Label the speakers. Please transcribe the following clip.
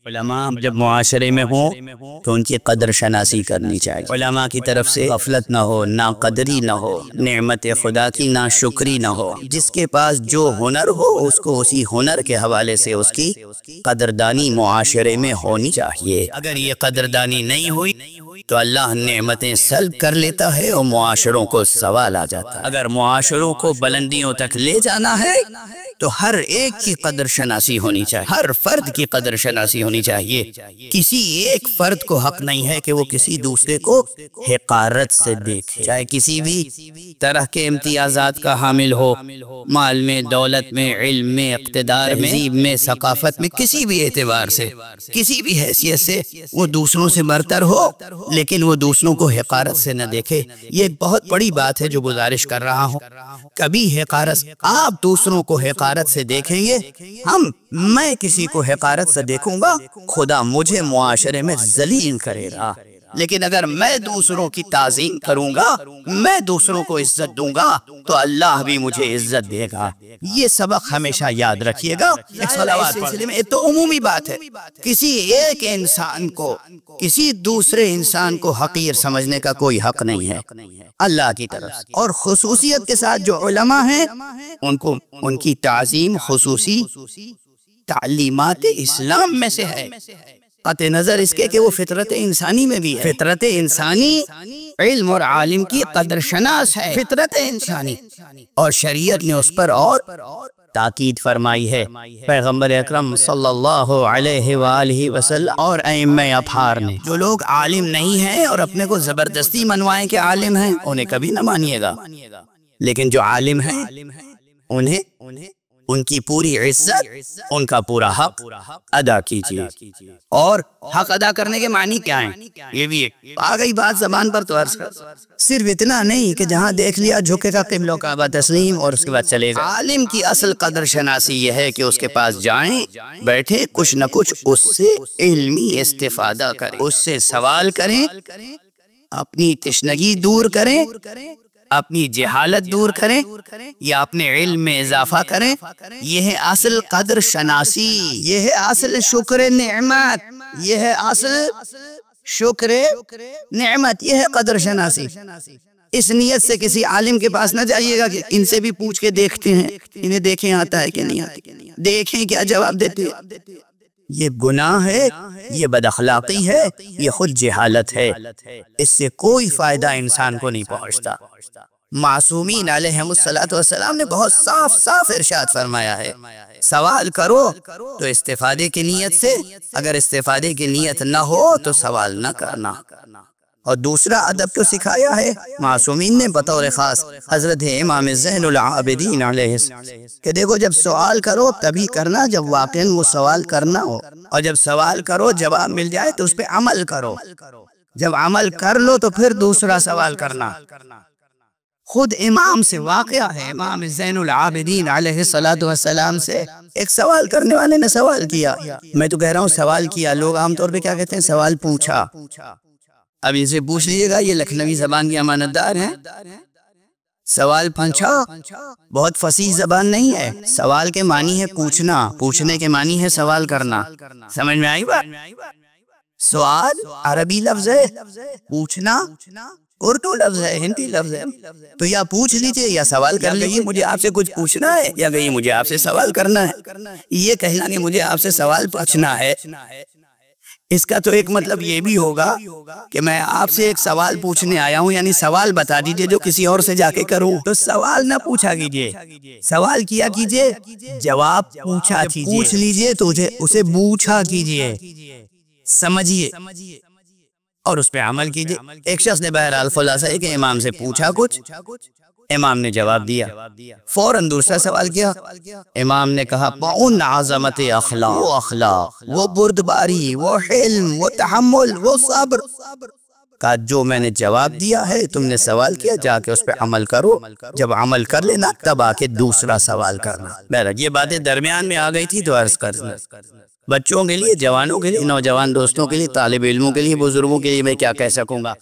Speaker 1: علماء جب معاشرے میں ہوں تو ان کی قدر شناسی کرنی چاہیے۔ علماء کی طرف سے غفلت نہ ہو، ناقدری نہ ہو، نعمت خدا کی ناشکری نہ ہو۔ جس کے پاس جو ہنر ہو اس کو اسی ہنر کے حوالے سے اس کی قدردانی معاشرے میں ہونی چاہیے۔ اگر یہ قدردانی نہیں ہوئی تو اللہ نعمتیں سلب کر لیتا ہے اور معاشروں کو سوال آ جاتا ہے۔ اگر معاشروں کو بلندیوں تک لے جانا ہے تو ہر ایک کی قدر شناسی ہونی چاہیے، ہر فرد کی قدر شناسی ہونی چاہیے۔ کسی ایک فرد کو حق نہیں ہے کہ وہ کسی دوسرے کو حقارت سے دیکھے، چاہے کسی بھی طرح کے امتیازات کا حامل ہو، مال میں، دولت میں، علم میں، اقتدار میں، تہذیب میں، ثقافت میں، کسی بھی اعتبار سے، کسی بھی حیثیت سے وہ دوسروں سے برتر ہو، لیکن وہ دوسروں کو حقارت سے نہ دیکھے۔ یہ ایک بہت بڑی بات ہے جو گزارش کر رہا ہوں۔ کبھی حقارت، آپ دوسروں کو حقارت سے دیکھیں گے، میں کسی کو حقارت سے دیکھوں گا، خدا مجھے معاشرے میں ذلیل کرے گا۔ لیکن اگر میں دوسروں کی تعظیم کروں گا، میں دوسروں کو عزت دوں گا تو اللہ بھی مجھے عزت دے گا۔ یہ سبق ہمیشہ یاد رکھیے گا۔ ایک سلسلے میں تو عمومی بات ہے، کسی ایک انسان کو کسی دوسرے انسان کو حقیر سمجھنے کا کوئی حق نہیں ہے اللہ کی طرف سے۔ اور خصوصیت کے ساتھ جو علماء ہیں ان کی تعظیم خصوصی تعلیمات اسلام میں سے ہے، قطع نظر اس کے کہ وہ فطرت انسانی میں بھی ہے۔ فطرت انسانی علم اور عالم کی قدر شناس ہے، فطرت انسانی، اور شریعت نے اس پر اور تاکید فرمائی ہے۔ پیغمبر اکرم صلی اللہ علیہ وآلہ وسلم اور ائمہ اطہار نے، جو لوگ عالم نہیں ہیں اور اپنے کو زبردستی منوائیں کہ عالم ہیں، انہیں کبھی نہ مانیے گا، لیکن جو عالم ہیں انہیں ان کی پوری عزت، ان کا پورا حق ادا کیجیے۔ اور حق ادا کرنے کے معنی کیا ہیں؟ یہ بھی آ گئی بات زبان پر تو عرض کر، صرف اتنا نہیں کہ جہاں دیکھ لیا جھکے گا قبلہ و کعبہ تسلیم اور اس کے بعد چلے گا۔ عالم کی اصل قدر شناسی یہ ہے کہ اس کے پاس جائیں، بیٹھے، کچھ نہ کچھ اس سے علمی استفادہ کریں، اس سے سوال کریں، اپنی تشنگی دور کریں، اپنی جہالت دور کریں یا اپنے علم میں اضافہ کریں۔ یہ ہے اصل قدر شناسی، یہ ہے اصل شکر نعمت، یہ ہے اصل شکر نعمت، یہ ہے قدر شناسی۔ اس نیت سے کسی عالم کے پاس نہ جائیے گا کہ ان سے بھی پوچھ کے دیکھتے ہیں، انہیں دیکھیں آتا ہے کہ نہیں آتا، دیکھیں کیا جواب دیتے ہیں۔ یہ گناہ ہے، یہ بد اخلاقی ہے، یہ خود جہالت ہے، اس سے کوئی فائدہ انسان کو نہیں پہنچتا۔ معصومین علیہم السلام نے بہت صاف صاف ارشاد فرمایا ہے، سوال کرو تو استفادے کی نیت سے، اگر استفادے کی نیت نہ ہو تو سوال نہ کرنا۔ اور دوسرا ادب تو سکھایا ہے معصومین نے بطور خاص حضرت امام زین العابدین علیہ السلام کہ دیکھو جب سوال کرو تبھی کرنا جب واقعاً وہ سوال کرنا ہو، اور جب سوال کرو جواب مل جائے تو اس پہ عمل کرو، جب عمل کر لو تو پھر دوسرا سوال کرنا۔ خود امام سے واقعہ ہے، امام زین العابدین علیہ السلام سے ایک سوال کرنے والے نے سوال کیا، میں تو کہہ رہا ہوں سوال کیا، لوگ عام طور پہ کیا کہتے ہیں، سوال پوچھا۔ اب اسے پوچھ لیجئے گا، یہ لکھنوی زبان کی امانت دار ہیں۔ سوال پوچھا بہت فصیح زبان نہیں ہے، سوال کے معنی ہے پوچھنا، پوچھنے کے معنی ہے سوال کرنا۔ سمجھ میں آئی بات؟ سوال عربی لفظ ہے، پوچھنا اردو لفظ ہے، ہندی لفظ ہے۔ تو یا پوچھ لیجئے یا سوال کر لیجئے، مجھے آپ سے کچھ پوچھنا ہے یا کہ مجھے آپ سے سوال کرنا ہے۔ یہ کہنا کہ مجھے آپ سے سوال پوچھنا ہے، اس کا تو ایک مطلب یہ بھی ہوگا کہ میں آپ سے ایک سوال پوچھنے آیا ہوں، یعنی سوال بتا دیجئے جو کسی اور سے جا کے کروں۔ تو سوال نہ پوچھا کیجئے، سوال کیا کیجئے، جواب پوچھا کیجئے، پوچھ لیجئے تو اسے پوچھا کیجئے، سمجھیے اور اس پہ عمل کیجئے۔ ایک شخص نے بہرحال خلاصہ ہے کہ امام سے پوچھا کچھ، امام نے جواب دیا، فوراً دوسرا سوال کیا، امام نے کہا ان عظمت اخلاق، وہ بردباری، وہ حلم، وہ تحمل، وہ صبر کا جو میں نے جواب دیا ہے، تم نے سوال کیا، جا کے اس پہ عمل کرو، جب عمل کر لینا تب آ کے دوسرا سوال کرنا۔ بہرحال یہ باتیں درمیان میں آ گئی تھی تو عرض کرنا، بچوں کے لیے، جوانوں کے لیے، نوجوان دوستوں کے لیے، طالب علموں کے لیے، بزرگوں کے لیے میں کیا کہہ سکوں گا۔